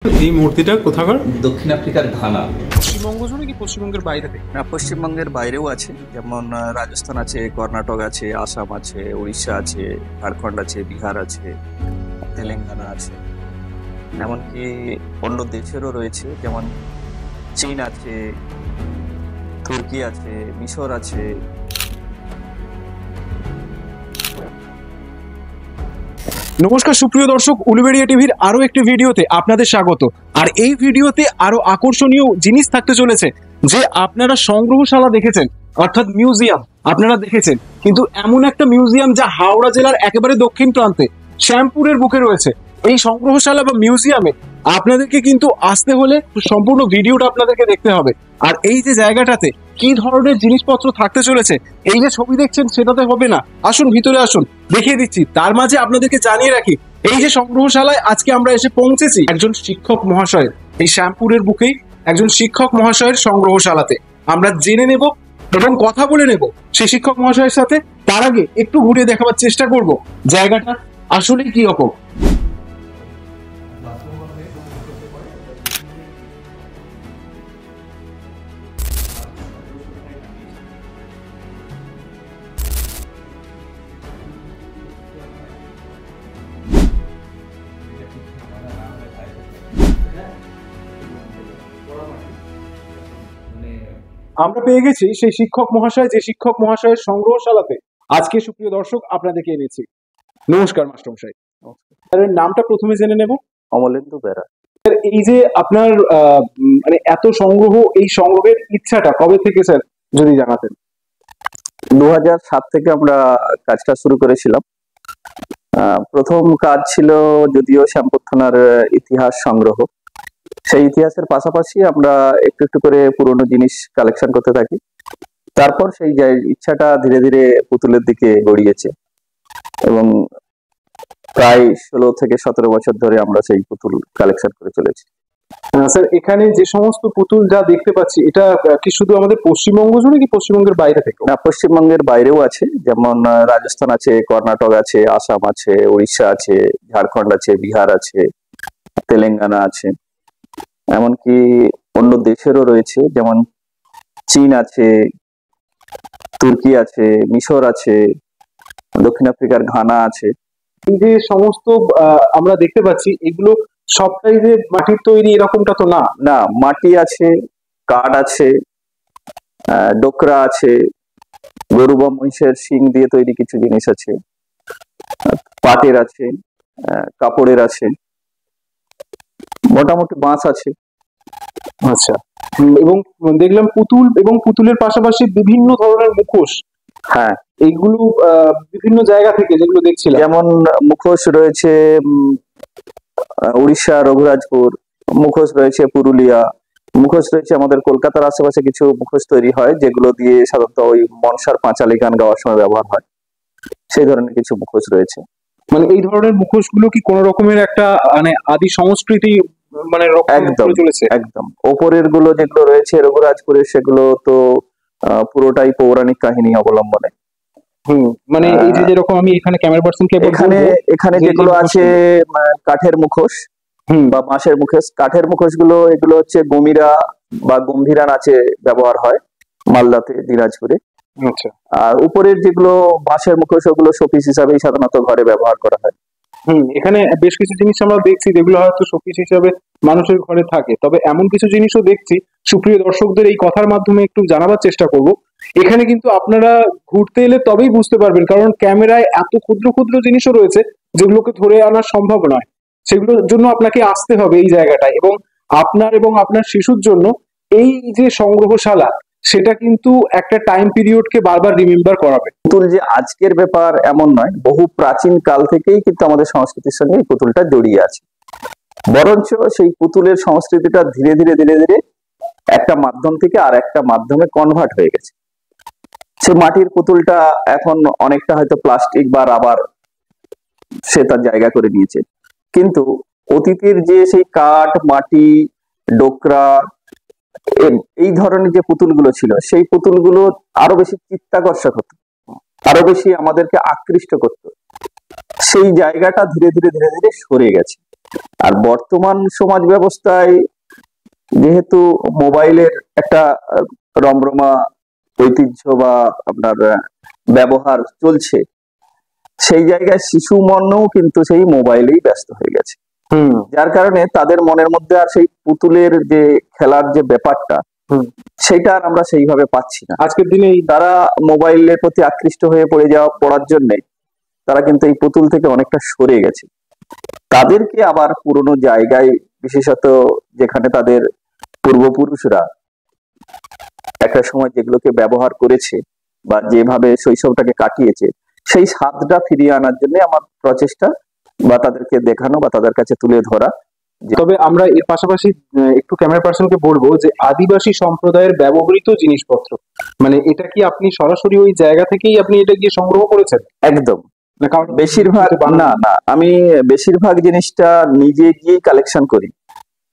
এই মূর্তিটা কোথাকার? দক্ষিণ আফ্রিকার ঘানা। পশ্চিমবঙ্গ জুড়ে কি পশ্চিমবঙ্গের বাইরে থেকে? না, পশ্চিমবঙ্গের বাইরেও আছে, যেমন রাজস্থান আছে, কর্ণাটক আছে, আসাম আছে, উড়িষ্যা আছে, ঝাড়খণ্ড আছে, বিহার আছে, তেলেঙ্গানা আছে, এমনকি অন্য দেশেরও রয়েছে, যেমন চীন আছে, তুর্কি আছে, মিশর আছে। নমস্কার সুপ্রিয় দর্শক, উলুবেড়িয়া টিভির আরো একটি ভিডিওতে আপনাদের স্বাগত। আর এই ভিডিওতে আরো আকর্ষণীয় জিনিস থাকতে চলেছে, যে আপনারা সংগ্রহশালা দেখেছেন, অর্থাৎ মিউজিয়াম আপনারা দেখেছেন, কিন্তু এমন একটা মিউজিয়াম যা হাওড়া জেলার একেবারে দক্ষিণ প্রান্তে শ্যামপুরের বুকে রয়েছে। এই সংগ্রহশালা বা মিউজিয়ামে আপনাদেরকে কিন্তু আসতে হলে সম্পূর্ণ ভিডিওটা আপনাদেরকে দেখতে হবে। আর এই যে জায়গাটাতে কি ধরনের জিনিসপত্র থাকতে চলেছে, এই যে ছবি দেখছেন সেটাতে হবে না, আসুন ভিতরে আসুন, দেখিয়ে দিচ্ছি। তার মাঝে আপনাদেরকে জানিয়ে রাখি, এই যে সংগ্রহশালায় আজকে আমরা এসে পৌঁছেছি একজন শিক্ষক মহাশয়ের, এই শ্যামপুরের বুকেই একজন শিক্ষক মহাশয়ের সংগ্রহশালাতে আমরা জেনে নেব এবং কথা বলে নেব সেই শিক্ষক মহাশয়ের সাথে। তার আগে একটু ঘুরে দেখাবার চেষ্টা করব জায়গাটা আসলে কি রকম। আমরা পেয়ে গেছি সেই শিক্ষক মহাশয়, যে শিক্ষক মহাশয়ের সংগ্রহশালাতে আজকে সুপ্রিয় দর্শক আপনাদেরকে এনেছি। নমস্কার মাস্টারমশাই। স্যার, নামটা প্রথমে জেনে নেব। অমলেন্দু বেরা। স্যার, এই যে আপনার মানে এত সংগ্রহ, এই সংগ্রহের ইচ্ছাটা কবে থেকে স্যার যদি জানাতেন? 2007 থেকে আমরা কাজটা শুরু করেছিলাম। প্রথম কাজ ছিল যদিও শ্যামপুর থানার ইতিহাস সংগ্রহ। সেই ইতিহাসের পাশাপাশি আমরা একটু একটু করে পুরনো জিনিস কালেকশন করতে থাকি। তারপর সেই ইচ্ছাটা ধীরে ধীরে পুতুলের দিকে গড়িয়েছে এবং প্রায় 16 থেকে 17 বছর ধরে আমরা সেই পুতুল কালেকশন করে চলেছি। স্যার, এখানে যে সমস্ত পুতুল যা দেখতে পাচ্ছি, এটা কি শুধু আমাদের পশ্চিমবঙ্গ জুড়ে কি পশ্চিমবঙ্গের বাইরে থেকে? না, পশ্চিমবঙ্গের বাইরেও আছে, যেমন রাজস্থান আছে, কর্ণাটক আছে, আসাম আছে, উড়িষ্যা আছে, ঝাড়খণ্ড আছে, বিহার আছে, তেলেঙ্গানা আছে, এমনকি অন্য দেশেরও রয়েছে, যেমন চীন আছে, তুর্কি আছে, মিশর আছে, দক্ষিণ আফ্রিকার ঘানা আছে। এই যে সমস্ত আমরা দেখতে পাচ্ছি, এগুলো সবটাই যে মাটির তৈরি এরকমটা তো না। না, মাটি আছে, কাঠ আছে, ডোকরা আছে, গরু বা মহিষের শিং দিয়ে তৈরি কিছু জিনিস আছে, পাটের আছে, কাপড়ের আছে, মোটামুটি বাঁশ আছে। আচ্ছা, এবং দেখলাম পুতুল এবং পুতুলের পাশাপাশি বিভিন্ন ধরনের মুখোশ। হ্যাঁ, এইগুলো বিভিন্ন জায়গা থেকে যেগুলো দেখছিলাম, যেমন মুখোশ রয়েছে উড়িষ্যা রঘুরাজপুর, মুখোশ রয়েছে পুরুলিয়া, মুখোশ রয়েছে আমাদের কলকাতার আশেপাশে কিছু মুখোশ তৈরি হয়, যেগুলো দিয়ে সাধারণত ওই মনসার পাঁচালী গান গাওয়ার সময় ব্যবহার হয়, সেই ধরনের কিছু মুখোশ রয়েছে। মানে এই ধরনের মুখোশগুলো কি কোন রকমের একটা মানে আদি সংস্কৃতি মানে একদম চলেছে? একদম। ওপরের গুলো যেগুলো রয়েছে রঘুরাজপুরের, সেগুলো তো পুরোটাই পৌরাণিক কাহিনী অবলম্বনে। মানে এই যে যেরকম আমি এখানে ক্যামেরা পার্সনকে এখানে যেগুলো আছে কাঠের মুখোশ বা বাঁশের মুখোশ। কাঠের মুখোশ গুলো, এগুলো হচ্ছে গমিরা বা গম্ভীরা নাচে ব্যবহার হয়, মালদাতে, দিনাজপুরে। আচ্ছা। আর উপরের যেগুলো বাঁশের মুখোশ, ওগুলো শোপিস হিসাবেই সাধারণত ঘরে ব্যবহার করা হয়। এখানে বেশ কিছু জিনিস আমরা দেখছি যেগুলো হয়তো শোপিস হিসাবে মানুষের ঘরে থাকে, তবে এমন কিছু জিনিসও দেখছি সুপ্রিয় দর্শকদের এই কথার মাধ্যমে একটু জানাবার চেষ্টা করব। এখানে কিন্তু আপনারা ঘুরতে এলে তবেই বুঝতে পারবেন, কারণ ক্যামেরায় এত ক্ষুদ্র ক্ষুদ্র জিনিসও রয়েছে যেগুলোকে ধরে আনা সম্ভব নয়। সেগুলোর জন্য আপনাকে আসতে হবে এই জায়গাটায়, এবং আপনার শিশুর জন্য এই যে সংগ্রহশালা, সেটা কিন্তু একটা টাইম পিরিয়ডকে বারবার রিমেম্বার করাবে। পুতুল যে আজকের ব্যাপার এমন নয়, বহু প্রাচীন কাল থেকেই কিন্তু আমাদের সংস্কৃতির সঙ্গে এই পুতুলটা জড়িয়ে আছে। বরঞ্চ সেই পুতুলের সংস্কৃতিটা ধীরে ধীরে ধীরে ধীরে একটা মাধ্যম থেকে আর একটা মাধ্যমে কনভার্ট হয়ে গেছে। সে মাটির পুতুলটা এখন অনেকটা হয়তো প্লাস্টিক বা রাবার সে তার জায়গা করে নিয়েছে, কিন্তু অতীতের যে সেই কাঠ, মাটি, ডোকরা, এই ধরনের যে পুতুলগুলো ছিল, সেই পুতুলগুলো আরো বেশি চিত্তাকর্ষক হতো, আরো বেশি আমাদেরকে আকৃষ্ট করতো। সেই জায়গাটা ধীরে ধীরে ধীরে ধীরে সরে গেছে। আর বর্তমান সমাজ ব্যবস্থায় যেহেতু মোবাইলের একটা রমরমা ঐতিহ্য বা আপনার ব্যবহার চলছে, সেই জায়গায় শিশু মনও কিন্তু সেই মোবাইলেই ব্যস্ত হয়ে গেছে। যার কারণে তাদের মনের মধ্যে আর সেই পুতুলের যে খেলার যে ব্যাপারটা, সেটা আর আমরা সেইভাবে পাচ্ছি না। আজকের দিনে তারা মোবাইলের প্রতি আকৃষ্ট হয়ে পড়ার জন্য তারা কিন্তু এই পুতুল থেকে অনেকটা সরে গেছে। তাদেরকে আবার পুরনো জায়গায়, বিশেষত যেখানে তাদের পূর্বপুরুষরা একটা সময় যেগুলোকে ব্যবহার করেছে বা যেভাবে শৈশবটাকে কাটিয়েছে, সেই স্বাদটা ফিরিয়ে আনার জন্য আমার প্রচেষ্টা, বা তাদেরকে দেখানো বা তাদের কাছে তুলে ধরা। তবে আমরা এর পাশাপাশি একটু ক্যামেরা পার্সনকে বলবো যে আদিবাসী সম্প্রদায়ের ব্যবহৃত জিনিসপত্র, মানে এটা কি আপনি সরাসরি ওই জায়গা থেকেই আপনি এটা গিয়ে সংগ্রহ করেছেন? একদম। না, কারণ বেশিরভাগ না, আমি বেশিরভাগ জিনিসটা নিজে গিয়ে কালেকশন করি।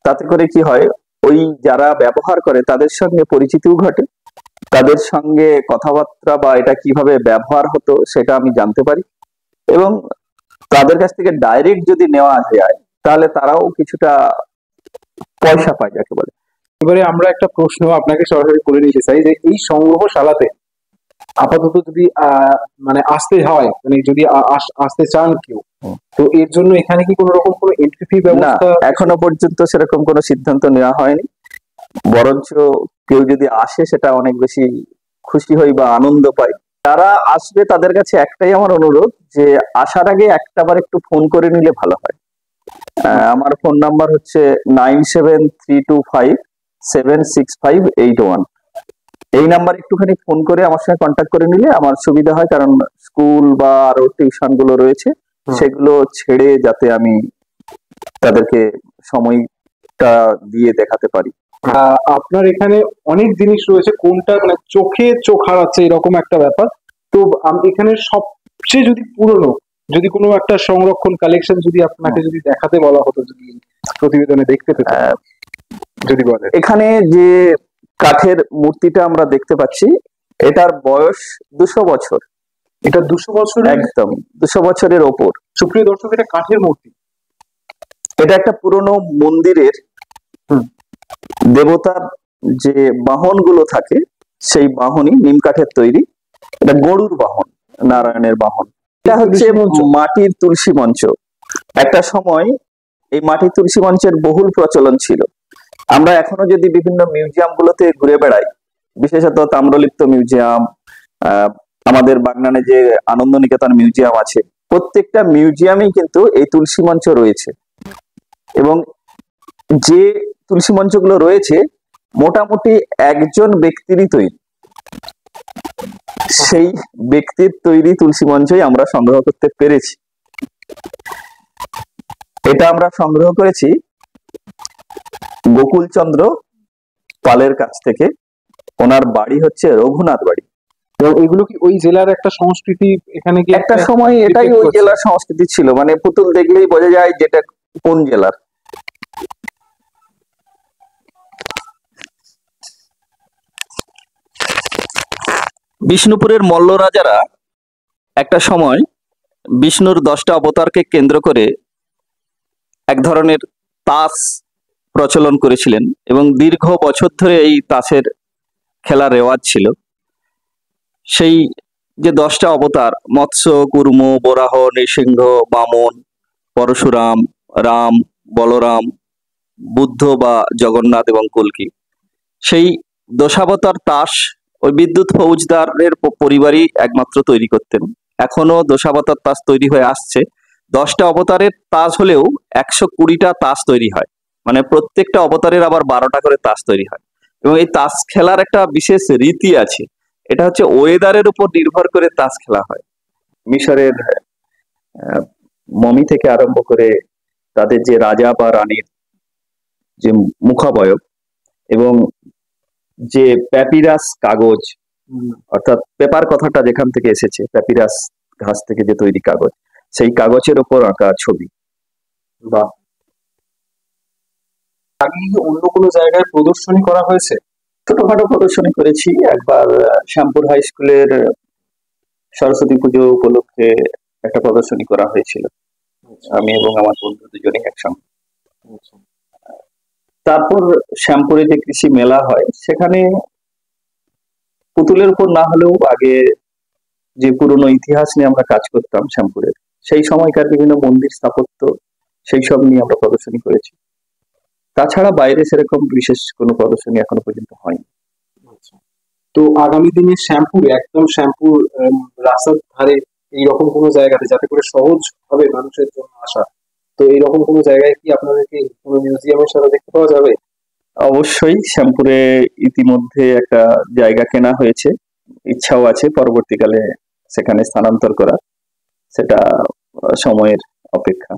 তাতে করে কি হয়, ওই যারা ব্যবহার করে তাদের সঙ্গে পরিচিতিও ঘটে, তাদের সঙ্গে কথাবার্তা বা এটা কিভাবে ব্যবহার হতো সেটা আমি জানতে পারি, এবং তাদের কাছ থেকে ডাইরেক্ট যদি নেওয়া যায় তাহলে তারাও কিছুটা পয়সা পায়, যাকে বলে। এবারে আমরা একটা প্রশ্ন আপনাকে সরাসরি করে নিতে চাই যে এই সংগ্রহশালাতে আপাতত যদি মানে আসতে হয়, মানে যদি আসতে চান কেউ, তো এর জন্য এখানে কি কোনো রকম কোনো এন্ট্রি ফি না, ব্যবস্থা? এখনো পর্যন্ত সেরকম কোনো সিদ্ধান্ত নেওয়া হয়নি। বরঞ্চ কেউ যদি আসে সেটা অনেক বেশি খুশি হই বা আনন্দ পাই। যারা আসবে তাদের কাছে একটাই আমার অনুরোধ, যে আসার আগে একটাবার একটু ফোন করে নিলে ভালো হয়। আমার ফোন নাম্বার হচ্ছে 9732576581। এই নাম্বার একটুখানি ফোন করে আমার সঙ্গে কন্ট্যাক্ট করে নিলে আমার সুবিধা হয়, কারণ স্কুল বা আরো টিউশন গুলো রয়েছে, সেগুলো ছেড়ে যাতে আমি তাদেরকে সময়টা দিয়ে দেখাতে পারি। আপনার এখানে অনেক জিনিস রয়েছে, কোনটা মানে চোখে চোখ হারাচ্ছে এরকম একটা ব্যাপার। তো এখানে সবচেয়ে যদি পুরনো, যদি কোনো একটা সংরক্ষণ কালেকশন যদি আপনাকে যদি দেখাতে বলা হতো, যদি প্রতিবেদনে দেখতে পেতাম, যদি বলেন। এখানে যে কাঠের মূর্তিটা আমরা দেখতে পাচ্ছি, এটার বয়স 200 বছর। এটা 200 বছর? একদম 200 বছরের ওপর। সুপ্রিয় দর্শক, এটা কাঠের মূর্তি। এটা একটা পুরনো মন্দিরের দেবতার যে বাহন গুলো থাকে, সেই বাহনই নিম কাঠের তৈরি। এটা গরুর বাহন, নারায়ণের বাহন। এটা হচ্ছে মাটির তুলসী মঞ্চ। একটা সময় এই মাটির তুলসী মঞ্চের বহুল প্রচলন ছিল। আমরা এখনো যদি বিভিন্ন মিউজিয়াম গুলোতে ঘুরে বেড়াই, বিশেষত তাম্রলিপ্ত মিউজিয়াম, আমাদের বাগনানে যে আনন্দ নিকেতন মিউজিয়াম আছে, প্রত্যেকটা মিউজিয়ামেই কিন্তু এই তুলসী মঞ্চ রয়েছে। এবং যে তুলসী মঞ্চগুলো রয়েছে মোটামুটি একজন ব্যক্তিরই তৈরি। সেই ব্যক্তির তৈরি তুলসী মঞ্চই আমরা সংগ্রহ করতে পেরেছি। এটা আমরা সংগ্রহ করেছি গোকুলচন্দ্র পালের কাছ থেকে। ওনার বাড়ি হচ্ছে রঘুনাথ বাড়ি। এবং এগুলো কি ওই জেলার একটা সংস্কৃতি? এখানে কি একটা সময় এটাই ওই জেলার সংস্কৃতি ছিল, মানে পুতুল দেখলেই বোঝা যায় যেটা কোন জেলার। বিষ্ণুপুরের মল্ল রাজারা একটা সময় বিষ্ণুর 10টা অবতারকে কেন্দ্র করে এক ধরনের তাস প্রচলন করেছিলেন, এবং দীর্ঘ বছর ধরে এই তাসের খেলা রেওয়াজ ছিল। সেই যে 10টা অবতার, মৎস্য, কুর্ম, বরাহ, নৃসিংহ, বামন, পরশুরাম, রাম, বলরাম, বুদ্ধ বা জগন্নাথ এবং কল্কি, সেই দশাবতার তাস ওই বিদ্যুৎ ফৌজদারের পরিবারই একমাত্র তৈরি করতেন। এখনো দশাবতার তাস তৈরি হয়ে আসছে। 10টা অবতারের তাস হলেও 120টা তাস তৈরি হয়, মানে প্রত্যেকটা অবতারের আবার 12টা করে তাস তৈরি হয়। এবং এই তাস খেলার একটা বিশেষ রীতি আছে। এটা হচ্ছে ওয়েদারের উপর নির্ভর করে তাস খেলা হয়। মিশরের মমি থেকে আরম্ভ করে তাদের যে রাজা বা রানীর যে মুখাবয়ব, এবং যে প্যাপিরাস কাগজ, অর্থাৎ পেপার কথাটা যেখান থেকে এসেছে, প্যাপিরাস ঘাস থেকে যে তৈরি কাগজ, সেই কাগজের উপর আঁকা ছবি। বা আগে অন্য কোনো জায়গায় প্রদর্শনী করা হয়েছে? ছোটখাটো প্রদর্শনী করেছি। একবার শ্যামপুর হাই স্কুলের সরস্বতী পুজো উপলক্ষে একটা প্রদর্শনী করা হয়েছিল, আমি এবং আমার বন্ধু দুজনেই একসঙ্গে। তারপর শ্যামপুরে যে কৃষি মেলা হয় সেখানে পুতুলের উপর না হলেও আগে যে পুরনো ইতিহাস নিয়ে আমরা কাজ করতাম শ্যামপুরের, সেই সময়কার বিভিন্ন মন্দির স্থাপত্য সেই সব নিয়ে আমরা প্রদর্শনী করেছি। তাছাড়া বাইরে সেরকম বিশেষ কোনো প্রদর্শনী এখনো পর্যন্ত হয়নি। তো আগামী দিনে শ্যামপুরে, একদম শ্যামপুর রাস্তার ধারে এইরকম কোনো জায়গাতে, যাতে করে সহজ হবে মানুষের জন্য আসা, তো এইরকম কোনো জায়গায় কি আপনাদেরকে কোনো মিউজিয়ামের সাথে দেখতে পাওয়া যাবে? অবশ্যই শ্যামপুরে ইতিমধ্যে একটা জায়গা কেনা হয়েছে, ইচ্ছাও আছে পরবর্তীকালে সেখানে স্থানান্তর করা, সেটা সময়ের অপেক্ষা।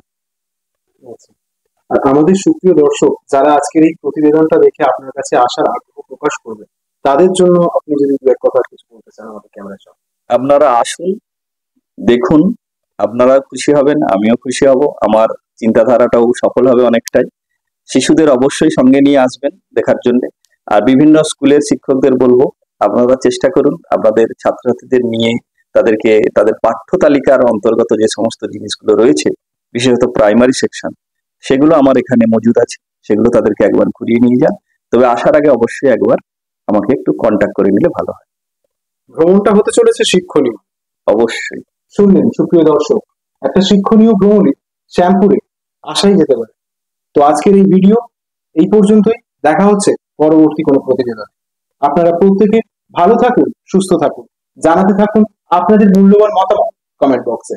আর আমাদের সুপ্রিয় দর্শক যারা আজকের এই প্রতিবেদনটা দেখে আপনার কাছে আসার আগ্রহ প্রকাশ করবে, তাদের জন্য আপনি যদি দু এক কথা কিছু বলতে চান আমাদের ক্যামেরার সামনে। আপনারা আসুন, দেখুন, আপনারা খুশি হবেন, আমিও খুশি হব, আমার চিন্তাধারাটাও সফল হবে অনেকটাই। শিশুদের অবশ্যই সঙ্গে নিয়ে আসবেন দেখার জন্য। আর বিভিন্ন স্কুলের শিক্ষকদের বলবো, আপনারা চেষ্টা করুন আপনাদের ছাত্রছাত্রীদের নিয়ে তাদেরকে তাদের পাঠ্য তালিকার অন্তর্গত যে সমস্ত জিনিসগুলো রয়েছে, বিশেষত প্রাইমারি সেকশন, সেগুলো আমার এখানে মজুদ আছে, সেগুলো তাদেরকে একবার ঘুরিয়ে নিয়ে যান। তবে আসার আগে অবশ্যই একবার আমাকে একটু কন্ট্যাক্ট করে নিলে ভালো হয়। ভ্রমণটা হতে চলেছে শিক্ষণীয়। অবশ্যই শুনলেন সুপ্রিয় দর্শক, একটা শিক্ষণীয় ভ্রমণে শ্যামপুরে আসাই যেতে পারে। তো আজকের এই ভিডিও এই পর্যন্তই, দেখা হচ্ছে পরবর্তী কোনো প্রতিবেদন। আপনারা প্রত্যেকে ভালো থাকুন, সুস্থ থাকুন, জানাতে থাকুন আপনাদের মূল্যবান মতামত কমেন্ট বক্সে।